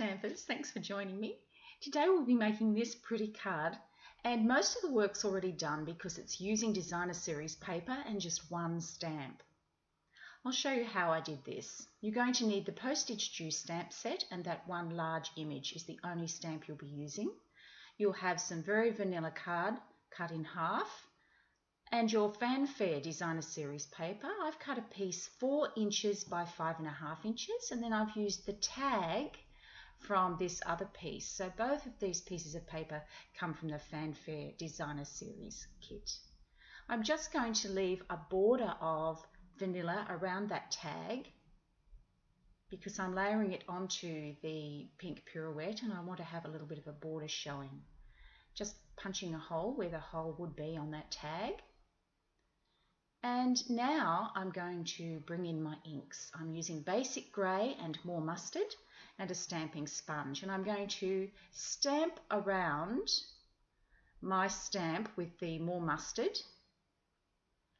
Stampers, thanks for joining me. Today we'll be making this pretty card, and most of the work's already done because it's using designer series paper and just one stamp. I'll show you how I did this. You're going to need the Postage Due Stamp Set, and that one large image is the only stamp you'll be using. You'll have some very vanilla card cut in half, and your Fanfare designer series paper. I've cut a piece 4 inches by 5.5 inches, and then I've used the tag from this other piece. So both of these pieces of paper come from the Fanfare designer series kit. I'm just going to leave a border of vanilla around that tag because I'm layering it onto the pink pirouette and I want to have a little bit of a border showing. Just punching a hole where the hole would be on that tag. And now I'm going to bring in my inks. I'm using basic grey and more mustard and a stamping sponge, and I'm going to stamp around my stamp with the more mustard,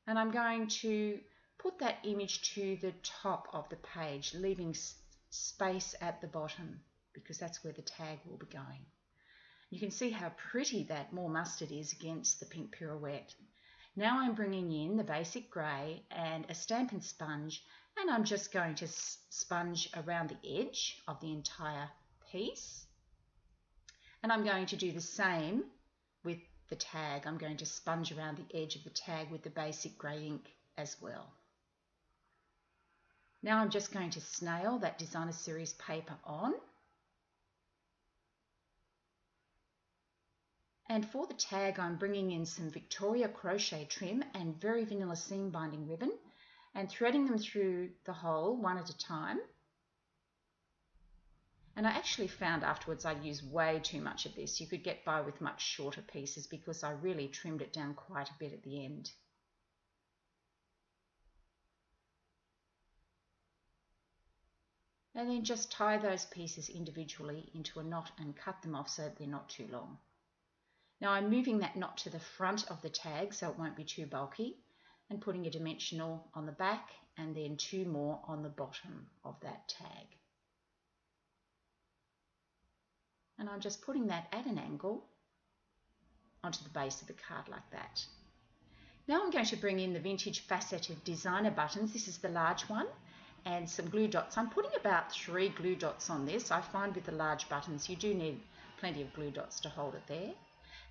and I'm going to put that image to the top of the page, leaving space at the bottom because that's where the tag will be going. You can see how pretty that more mustard is against the pink pirouette. Now I'm bringing in the basic grey and a stamping sponge, and I'm just going to sponge around the edge of the entire piece. And I'm going to do the same with the tag. I'm going to sponge around the edge of the tag with the basic grey ink as well. Now I'm just going to snail that designer series paper on. And for the tag, I'm bringing in some Victoria crochet trim and very vanilla seam binding ribbon and threading them through the hole one at a time. And I actually found afterwards I'd used way too much of this. You could get by with much shorter pieces because I really trimmed it down quite a bit at the end. And then just tie those pieces individually into a knot and cut them off so that they're not too long. Now I'm moving that knot to the front of the tag so it won't be too bulky, and putting a dimensional on the back and then 2 more on the bottom of that tag. And I'm just putting that at an angle onto the base of the card like that. Now I'm going to bring in the vintage faceted designer buttons. This is the large one, and some glue dots. I'm putting about 3 glue dots on this. I find with the large buttons you do need plenty of glue dots to hold it there.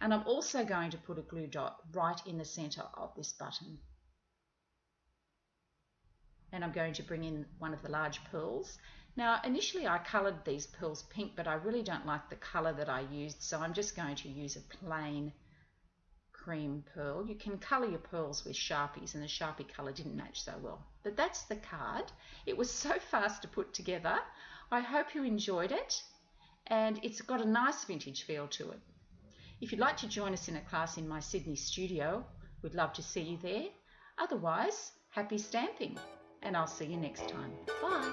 And I'm also going to put a glue dot right in the center of this button. And I'm going to bring in one of the large pearls. Now initially I coloured these pearls pink, but I really don't like the colour that I used, so I'm just going to use a plain cream pearl. You can colour your pearls with Sharpies, and the Sharpie colour didn't match so well. But that's the card. It was so fast to put together. I hope you enjoyed it, and it's got a nice vintage feel to it. If you'd like to join us in a class in my Sydney studio, we'd love to see you there. Otherwise, happy stamping, and I'll see you next time. Bye.